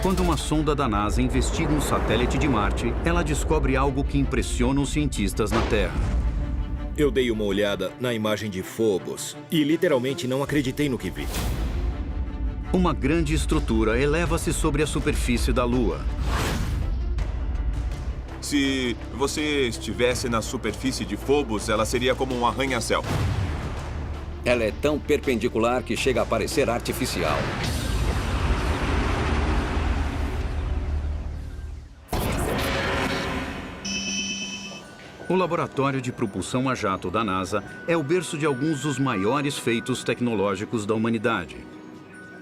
Quando uma sonda da NASA investiga um satélite de Marte, ela descobre algo que impressiona os cientistas na Terra. Eu dei uma olhada na imagem de Phobos e literalmente não acreditei no que vi. Uma grande estrutura eleva-se sobre a superfície da Lua. Se você estivesse na superfície de Phobos, ela seria como um arranha-céu. Ela é tão perpendicular que chega a parecer artificial. O Laboratório de Propulsão a Jato da NASA é o berço de alguns dos maiores feitos tecnológicos da humanidade.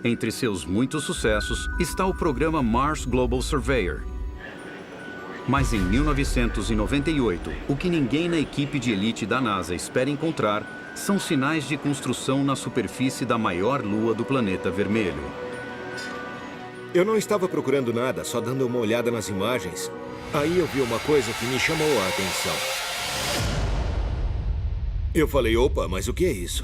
Entre seus muitos sucessos está o programa Mars Global Surveyor. Mas em 1998, o que ninguém na equipe de elite da NASA espera encontrar são sinais de construção na superfície da maior lua do planeta vermelho. Eu não estava procurando nada, só dando uma olhada nas imagens. Aí eu vi uma coisa que me chamou a atenção. Eu falei, opa, mas o que é isso?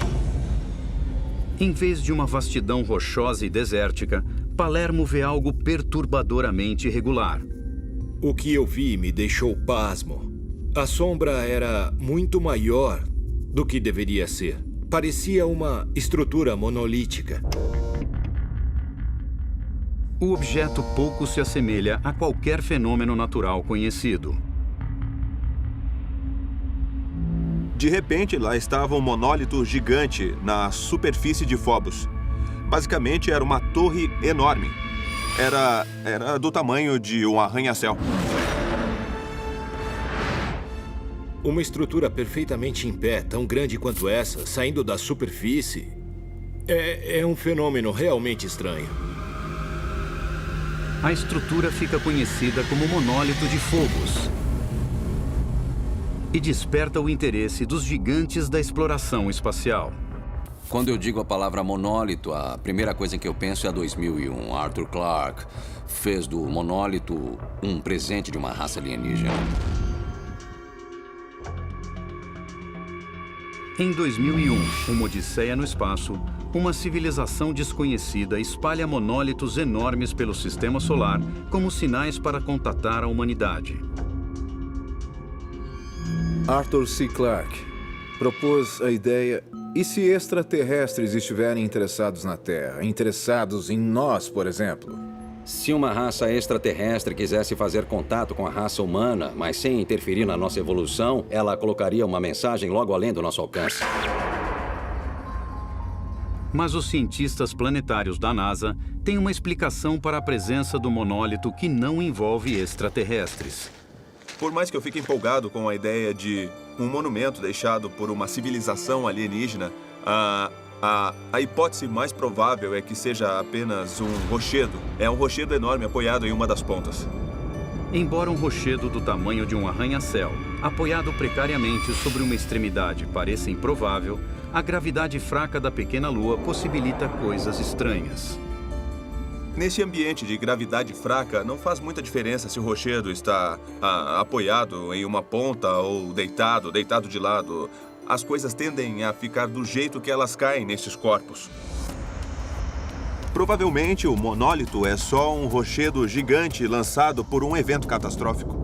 Em vez de uma vastidão rochosa e desértica, Palermo vê algo perturbadoramente irregular. O que eu vi me deixou pasmo. A sombra era muito maior do que deveria ser. Parecia uma estrutura monolítica. O objeto pouco se assemelha a qualquer fenômeno natural conhecido. De repente, lá estava um monólito gigante na superfície de Phobos. Basicamente, era uma torre enorme. Era do tamanho de um arranha-céu. Uma estrutura perfeitamente em pé, tão grande quanto essa, saindo da superfície, é um fenômeno realmente estranho. A estrutura fica conhecida como monólito de Phobos e desperta o interesse dos gigantes da exploração espacial. Quando eu digo a palavra monólito, a primeira coisa que eu penso é a 2001. Arthur Clarke fez do monólito um presente de uma raça alienígena. Em 2001, uma odisseia no espaço, uma civilização desconhecida espalha monólitos enormes pelo sistema solar como sinais para contatar a humanidade. Arthur C. Clarke propôs a ideia: e se extraterrestres estiverem interessados na Terra, interessados em nós, por exemplo? Se uma raça extraterrestre quisesse fazer contato com a raça humana, mas sem interferir na nossa evolução, ela colocaria uma mensagem logo além do nosso alcance. Mas os cientistas planetários da NASA têm uma explicação para a presença do monólito que não envolve extraterrestres. Por mais que eu fique empolgado com a ideia de um monumento deixado por uma civilização alienígena, a hipótese mais provável é que seja apenas um rochedo. É um rochedo enorme apoiado em uma das pontas. Embora um rochedo do tamanho de um arranha-céu, apoiado precariamente sobre uma extremidade, pareça improvável, a gravidade fraca da pequena Lua possibilita coisas estranhas. Nesse ambiente de gravidade fraca, não faz muita diferença se o rochedo está apoiado em uma ponta ou deitado de lado. As coisas tendem a ficar do jeito que elas caem nesses corpos. Provavelmente, o monólito é só um rochedo gigante lançado por um evento catastrófico.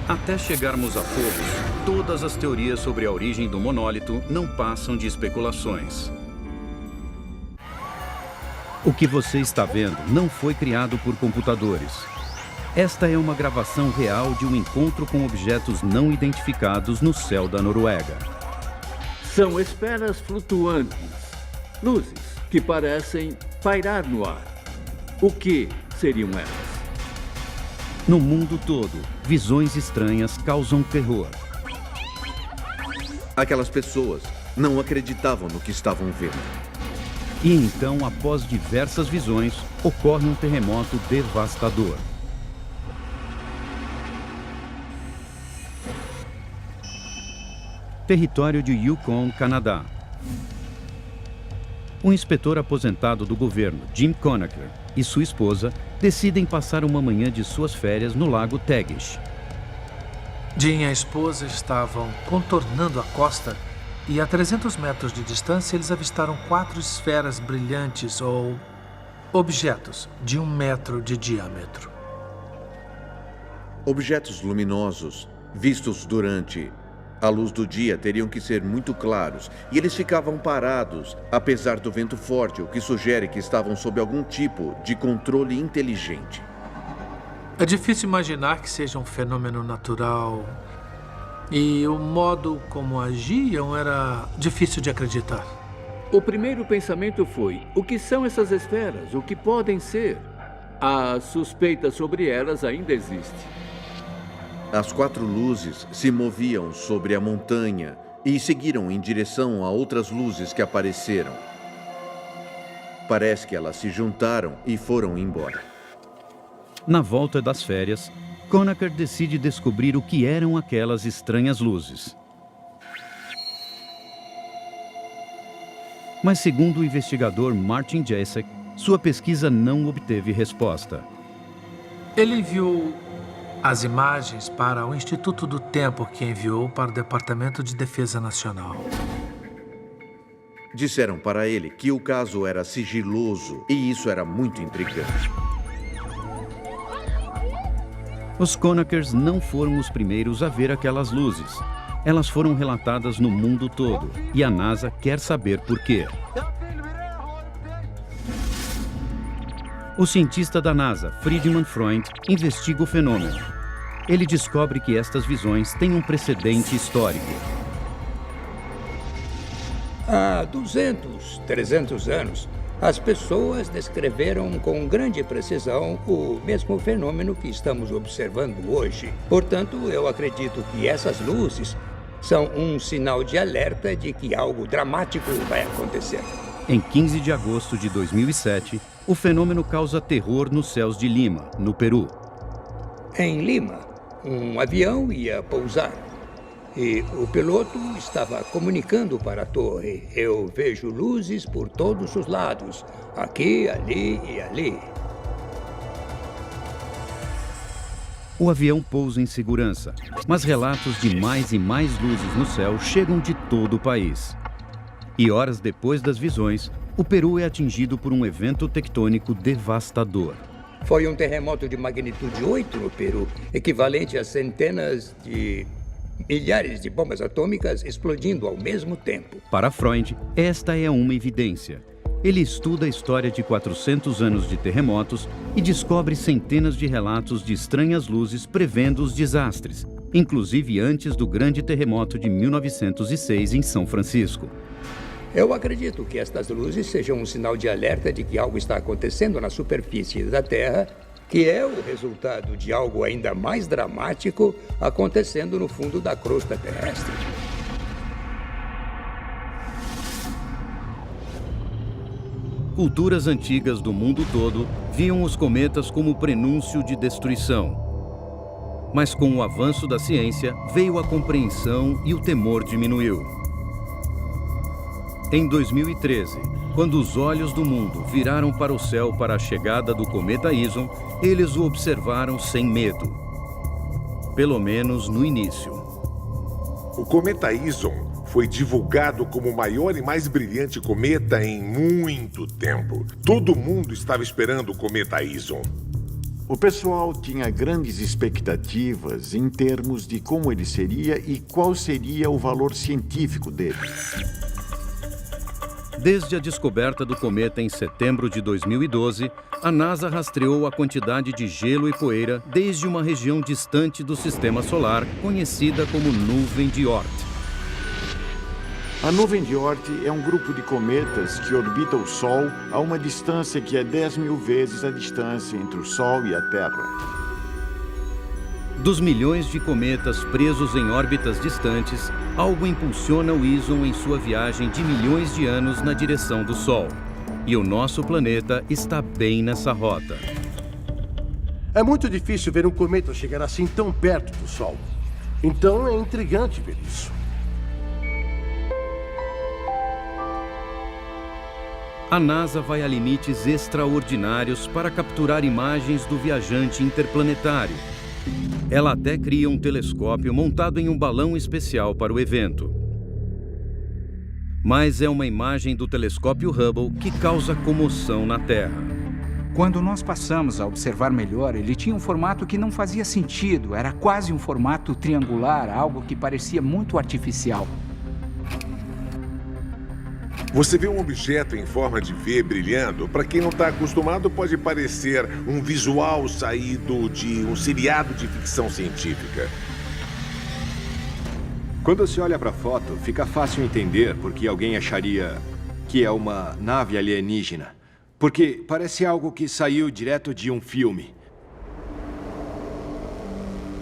Até chegarmos a Phobos, todas as teorias sobre a origem do monólito não passam de especulações. O que você está vendo não foi criado por computadores. Esta é uma gravação real de um encontro com objetos não identificados no céu da Noruega. São esferas flutuantes, luzes que parecem pairar no ar. O que seriam elas? No mundo todo, visões estranhas causam terror. Aquelas pessoas não acreditavam no que estavam vendo. E então, após diversas visões, ocorre um terremoto devastador. Território de Yukon, Canadá. Um inspetor aposentado do governo, Jim Conacher, e sua esposa decidem passar uma manhã de suas férias no lago Tagish. Jim e a esposa estavam contornando a costa E a 300 metros de distância, eles avistaram 4 esferas brilhantes ou objetos de 1 metro de diâmetro. Objetos luminosos, vistos durante a luz do dia, teriam que ser muito claros, e eles ficavam parados, apesar do vento forte, o que sugere que estavam sob algum tipo de controle inteligente. É difícil imaginar que seja um fenômeno natural. E o modo como agiam era difícil de acreditar. O primeiro pensamento foi: o que são essas esferas? O que podem ser? A suspeita sobre elas ainda existe. As 4 luzes se moviam sobre a montanha e seguiram em direção a outras luzes que apareceram. Parece que elas se juntaram e foram embora. Na volta das férias, Conacher decide descobrir o que eram aquelas estranhas luzes. Mas, segundo o investigador Martin Jacek, sua pesquisa não obteve resposta. Ele enviou as imagens para o Instituto do Tempo, que enviou para o Departamento de Defesa Nacional. Disseram para ele que o caso era sigiloso e isso era muito intrigante. Os Conachers não foram os primeiros a ver aquelas luzes. Elas foram relatadas no mundo todo e a NASA quer saber por quê. O cientista da NASA, Friedemann Freund, investiga o fenômeno. Ele descobre que estas visões têm um precedente histórico. Há 200, 300 anos, as pessoas descreveram com grande precisão o mesmo fenômeno que estamos observando hoje. Portanto, eu acredito que essas luzes são um sinal de alerta de que algo dramático vai acontecer. Em 15 de agosto de 2007, o fenômeno causa terror nos céus de Lima, no Peru. Em Lima, um avião ia pousar e o piloto estava comunicando para a torre: eu vejo luzes por todos os lados, aqui, ali e ali. O avião pousa em segurança, mas relatos de mais e mais luzes no céu chegam de todo o país. E horas depois das visões, o Peru é atingido por um evento tectônico devastador. Foi um terremoto de magnitude 8 no Peru, equivalente a centenas de milhares de bombas atômicas explodindo ao mesmo tempo. Para Freund, esta é uma evidência. Ele estuda a história de 400 anos de terremotos e descobre centenas de relatos de estranhas luzes prevendo os desastres, inclusive antes do grande terremoto de 1906 em São Francisco. Eu acredito que estas luzes sejam um sinal de alerta de que algo está acontecendo na superfície da Terra, que é o resultado de algo ainda mais dramático acontecendo no fundo da crosta terrestre. Culturas antigas do mundo todo viam os cometas como prenúncio de destruição. Mas com o avanço da ciência, veio a compreensão e o temor diminuiu. Em 2013, quando os olhos do mundo viraram para o céu para a chegada do cometa Ison, eles o observaram sem medo. Pelo menos no início. O cometa Ison foi divulgado como o maior e mais brilhante cometa em muito tempo. Todo mundo estava esperando o cometa Ison. O pessoal tinha grandes expectativas em termos de como ele seria e qual seria o valor científico dele. Desde a descoberta do cometa em setembro de 2012, a NASA rastreou a quantidade de gelo e poeira desde uma região distante do sistema solar, conhecida como Nuvem de Oort. A Nuvem de Oort é um grupo de cometas que orbita o Sol a uma distância que é 10.000 vezes a distância entre o Sol e a Terra. Dos milhões de cometas presos em órbitas distantes, algo impulsiona o Ison em sua viagem de milhões de anos na direção do Sol. E o nosso planeta está bem nessa rota. É muito difícil ver um cometa chegar assim tão perto do Sol. Então é intrigante ver isso. A NASA vai a limites extraordinários para capturar imagens do viajante interplanetário. Ela até cria um telescópio montado em um balão especial para o evento. Mas é uma imagem do telescópio Hubble que causa comoção na Terra. Quando nós passamos a observar melhor, ele tinha um formato que não fazia sentido. Era quase um formato triangular, algo que parecia muito artificial. Você vê um objeto em forma de V brilhando. Para quem não está acostumado, pode parecer um visual saído de um seriado de ficção científica. Quando se olha para a foto, fica fácil entender por que alguém acharia que é uma nave alienígena. Porque parece algo que saiu direto de um filme.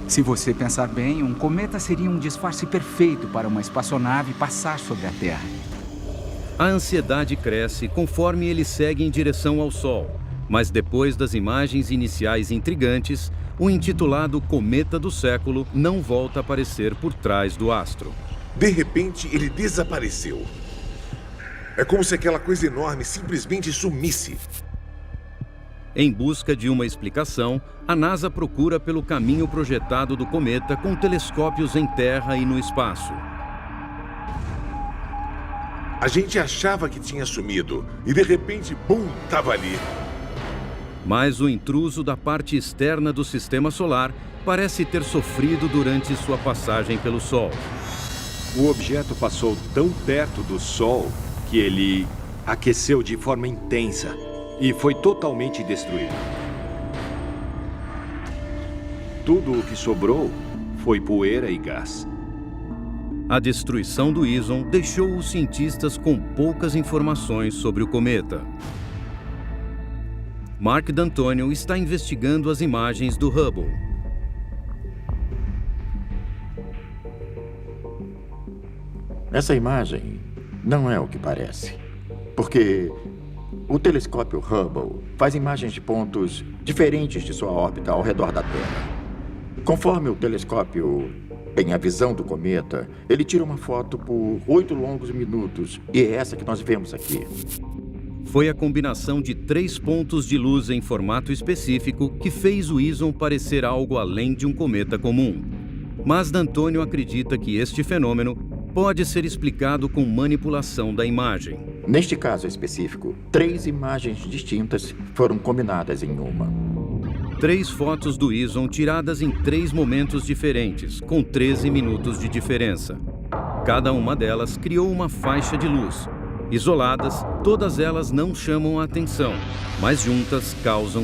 Se você pensar bem, um cometa seria um disfarce perfeito para uma espaçonave passar sobre a Terra. A ansiedade cresce conforme ele segue em direção ao Sol. Mas depois das imagens iniciais intrigantes, o intitulado Cometa do Século não volta a aparecer por trás do astro. De repente, ele desapareceu. É como se aquela coisa enorme simplesmente sumisse. Em busca de uma explicação, a NASA procura pelo caminho projetado do cometa com telescópios em terra e no espaço. A gente achava que tinha sumido e de repente, bum, estava ali. Mas o intruso da parte externa do sistema solar parece ter sofrido durante sua passagem pelo Sol. O objeto passou tão perto do Sol que ele aqueceu de forma intensa e foi totalmente destruído. Tudo o que sobrou foi poeira e gás. A destruição do Ison deixou os cientistas com poucas informações sobre o cometa. Mark D'Antonio está investigando as imagens do Hubble. Essa imagem não é o que parece. Porque o telescópio Hubble faz imagens de pontos diferentes de sua órbita ao redor da Terra. Conforme o telescópio tem a visão do cometa, ele tira uma foto por 8 longos minutos. E é essa que nós vemos aqui. Foi a combinação de 3 pontos de luz em formato específico que fez o Ison parecer algo além de um cometa comum. Mas D'Antonio acredita que este fenômeno pode ser explicado com manipulação da imagem. Neste caso específico, 3 imagens distintas foram combinadas em uma. 3 fotos do Ison tiradas em 3 momentos diferentes, com 13 minutos de diferença. Cada uma delas criou uma faixa de luz. Isoladas, todas elas não chamam a atenção, mas juntas causam